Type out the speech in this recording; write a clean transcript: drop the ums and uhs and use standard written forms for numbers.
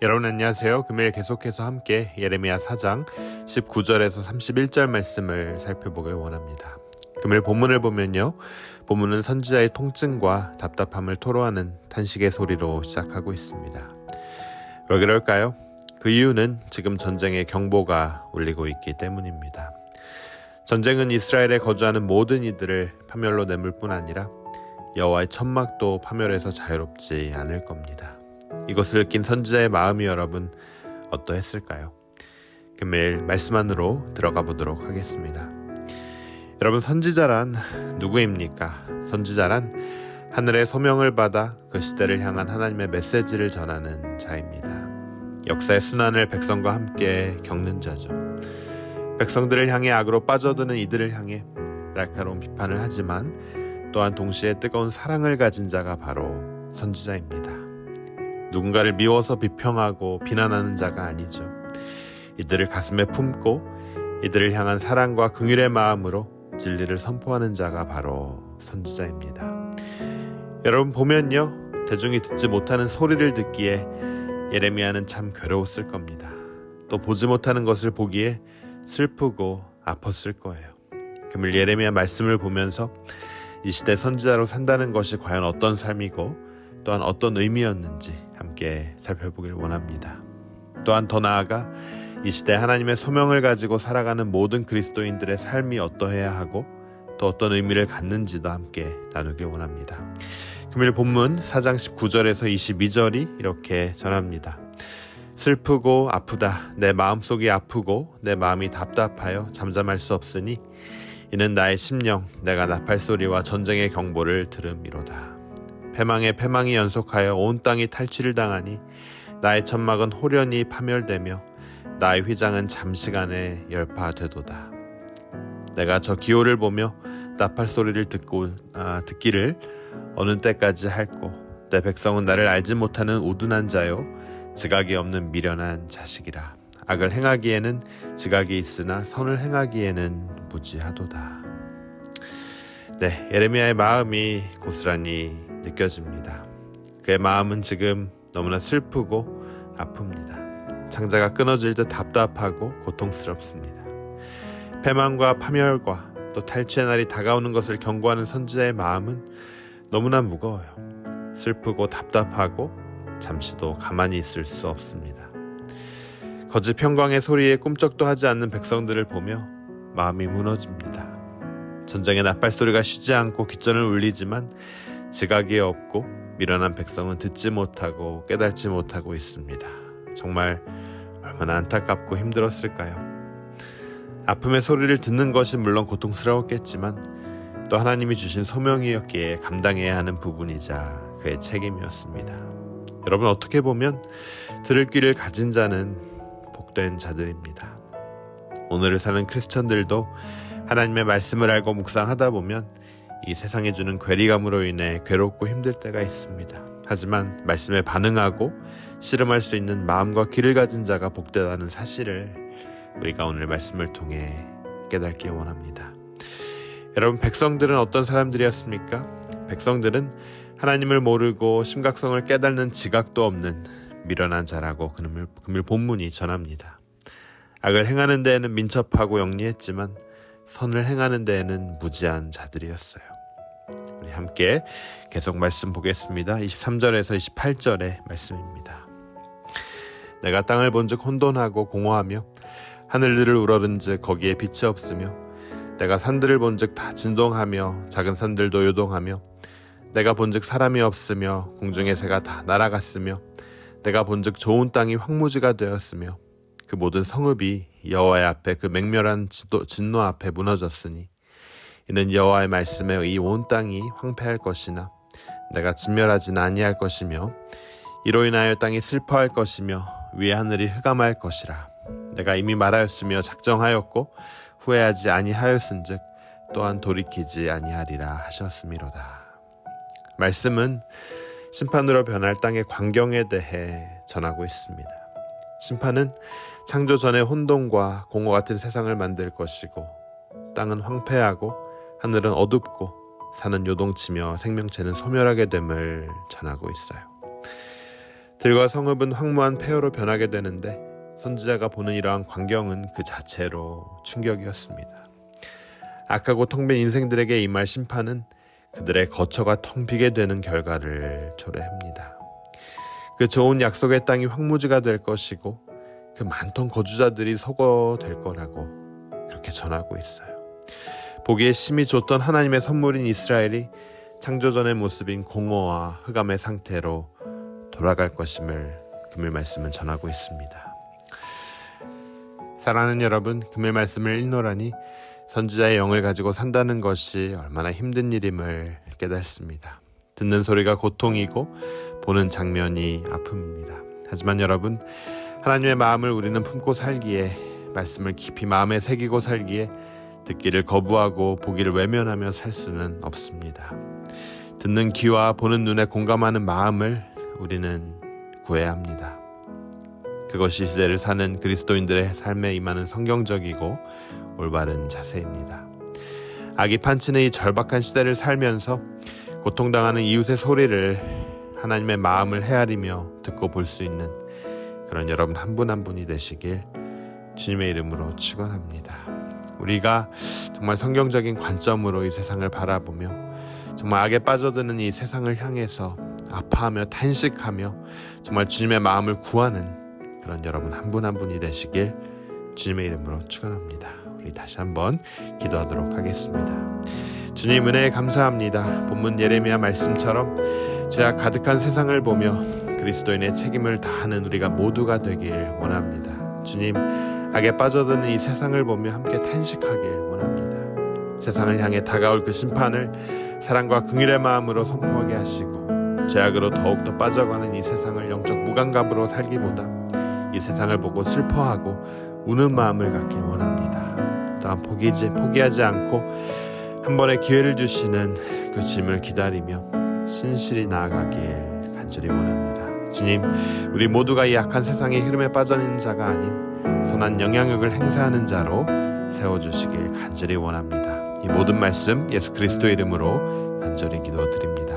여러분 안녕하세요. 금요일 계속해서 함께 예레미야 4장 19절에서 31절 말씀을 살펴보길 원합니다. 금요일 본문을 보면요. 본문은 선지자의 통증과 답답함을 토로하는 탄식의 소리로 시작하고 있습니다. 왜 그럴까요? 그 이유는 지금 전쟁의 경보가 울리고 있기 때문입니다. 전쟁은 이스라엘에 거주하는 모든 이들을 파멸로 내몰 뿐 아니라 여호와의 천막도 파멸해서 자유롭지 않을 겁니다. 이것을 낀 선지자의 마음이 여러분 어떠했을까요? 금요일 말씀 안으로 들어가 보도록 하겠습니다. 여러분, 선지자란 누구입니까? 선지자란 하늘의 소명을 받아 그 시대를 향한 하나님의 메시지를 전하는 자입니다. 역사의 순환을 백성과 함께 겪는 자죠. 백성들을 향해 악으로 빠져드는 이들을 향해 날카로운 비판을 하지만 또한 동시에 뜨거운 사랑을 가진 자가 바로 선지자입니다. 누군가를 미워서 비평하고 비난하는 자가 아니죠. 이들을 가슴에 품고 이들을 향한 사랑과 긍휼의 마음으로 진리를 선포하는 자가 바로 선지자입니다. 여러분 보면요, 대중이 듣지 못하는 소리를 듣기에 예레미야는 참 괴로웠을 겁니다. 또 보지 못하는 것을 보기에 슬프고 아팠을 거예요. 금일 예레미야 말씀을 보면서 이 시대 선지자로 산다는 것이 과연 어떤 삶이고 또한 어떤 의미였는지 함께 살펴보길 원합니다. 또한 더 나아가 이 시대 하나님의 소명을 가지고 살아가는 모든 그리스도인들의 삶이 어떠해야 하고 또 어떤 의미를 갖는지도 함께 나누길 원합니다. 금일 본문 4장 19절에서 22절이 이렇게 전합니다. 슬프고 아프다. 내 마음속이 아프고 내 마음이 답답하여 잠잠할 수 없으니 이는 나의 심령 내가 나팔 소리와 전쟁의 경보를 들음이로다. 패망에 패망이 연속하여 온 땅이 탈취를 당하니 나의 천막은 호련히 파멸되며 나의 휘장은 잠시간에 열파되도다. 내가 저 기호를 보며 나팔 소리를 듣기를 어느 때까지 할꼬. 내 백성은 나를 알지 못하는 우둔한 자요 지각이 없는 미련한 자식이라. 악을 행하기에는 지각이 있으나 선을 행하기에는 무지하도다. 네, 예레미야의 마음이 고스란히 느껴집니다. 그의 마음은 지금 너무나 슬프고 아픕니다. 창자가 끊어질 듯 답답하고 고통스럽습니다. 패망과 파멸과 또 탈취의 날이 다가오는 것을 경고하는 선지자의 마음은 너무나 무거워요. 슬프고 답답하고 잠시도 가만히 있을 수 없습니다. 거짓 평광의 소리에 꿈쩍도 하지 않는 백성들을 보며 마음이 무너집니다. 전쟁의 나팔 소리가 쉬지 않고 귓전을 울리지만 지각이 없고 미련한 백성은 듣지 못하고 깨닫지 못하고 있습니다. 정말 얼마나 안타깝고 힘들었을까요? 아픔의 소리를 듣는 것이 물론 고통스러웠겠지만 또 하나님이 주신 소명이었기에 감당해야 하는 부분이자 그의 책임이었습니다. 여러분, 어떻게 보면 들을 귀를 가진 자는 복된 자들입니다. 오늘을 사는 크리스천들도 하나님의 말씀을 알고 묵상하다 보면 이 세상에 주는 괴리감으로 인해 괴롭고 힘들 때가 있습니다. 하지만 말씀에 반응하고 씨름할 수 있는 마음과 귀를 가진 자가 복되다는 사실을 우리가 오늘 말씀을 통해 깨닫기 원합니다. 여러분, 백성들은 어떤 사람들이었습니까? 백성들은 하나님을 모르고 심각성을 깨닫는 지각도 없는 미련한 자라고 금일 본문이 전합니다. 악을 행하는 데에는 민첩하고 영리했지만 선을 행하는 데에는 무지한 자들이었어요. 우리 함께 계속 말씀 보겠습니다. 23절에서 28절의 말씀입니다. 내가 땅을 본즉 혼돈하고 공허하며 하늘들을 우러른즉 거기에 빛이 없으며 내가 산들을 본즉 다 진동하며 작은 산들도 요동하며 내가 본즉 사람이 없으며 공중의 새가 다 날아갔으며 내가 본즉 좋은 땅이 황무지가 되었으며 그 모든 성읍이 여호와의 앞에 그 맹렬한 진노 앞에 무너졌으니 이는 여호와의 말씀에 이 온 땅이 황폐할 것이나 내가 진멸하지는 아니할 것이며 이로 인하여 땅이 슬퍼할 것이며 위의 하늘이 흑암할 것이라. 내가 이미 말하였으며 작정하였고 후회하지 아니하였은즉 또한 돌이키지 아니하리라 하셨음이로다. 말씀은 심판으로 변할 땅의 광경에 대해 전하고 있습니다. 심판은 창조 전의 혼돈과 공허 같은 세상을 만들 것이고 땅은 황폐하고 하늘은 어둡고 산은 요동치며 생명체는 소멸하게 됨을 전하고 있어요. 들과 성읍은 황무한 폐허로 변하게 되는데 선지자가 보는 이러한 광경은 그 자체로 충격이었습니다. 악하고 텅 빈 인생들에게 임할 심판은 그들의 거처가 텅 비게 되는 결과를 초래합니다. 그 좋은 약속의 땅이 황무지가 될 것이고 그 많던 거주자들이 소거될 거라고 그렇게 전하고 있어요. 보기에 심히 좋던 하나님의 선물인 이스라엘이 창조전의 모습인 공허와 흑암의 상태로 돌아갈 것임을 금일 말씀은 전하고 있습니다. 사랑하는 여러분, 금일 말씀을 읽노라니 선지자의 영을 가지고 산다는 것이 얼마나 힘든 일임을 깨닫습니다. 듣는 소리가 고통이고 보는 장면이 아픔입니다. 하지만 여러분, 하나님의 마음을 우리는 품고 살기에, 말씀을 깊이 마음에 새기고 살기에 듣기를 거부하고 보기를 외면하며 살 수는 없습니다. 듣는 귀와 보는 눈에 공감하는 마음을 우리는 구해야 합니다. 그것이 시대를 사는 그리스도인들의 삶에 임하는 성경적이고 올바른 자세입니다. 악이 판치는 이 절박한 시대를 살면서 고통당하는 이웃의 소리를 하나님의 마음을 헤아리며 듣고 볼 수 있는 그런 여러분 한 분 한 분이 되시길 주님의 이름으로 축원합니다. 우리가 정말 성경적인 관점으로 이 세상을 바라보며 정말 악에 빠져드는 이 세상을 향해서 아파하며 탄식하며 정말 주님의 마음을 구하는 그런 여러분 한 분 한 분이 되시길 주님의 이름으로 축원합니다. 우리 다시 한번 기도하도록 하겠습니다. 주님 은혜에 감사합니다. 본문 예레미야 말씀처럼 죄악 가득한 세상을 보며 그리스도인의 책임을 다하는 우리가 모두가 되길 원합니다. 주님, 악에 빠져드는 이 세상을 보며 함께 탄식하길 원합니다. 세상을 향해 다가올 그 심판을 사랑과 긍휼의 마음으로 선포하게 하시고 죄악으로 더욱더 빠져가는 이 세상을 영적 무감각으로 살기보다 이 세상을 보고 슬퍼하고 우는 마음을 갖길 원합니다. 또한 포기하지 않고 한 번의 기회를 주시는 그 주님을 기다리며 신실히 나아가길 간절히 원합니다. 주님, 우리 모두가 이 악한 세상의 흐름에 빠져있는 자가 아닌 선한 영향력을 행사하는 자로 세워주시길 간절히 원합니다. 이 모든 말씀 예수 그리스도 이름으로 간절히 기도드립니다.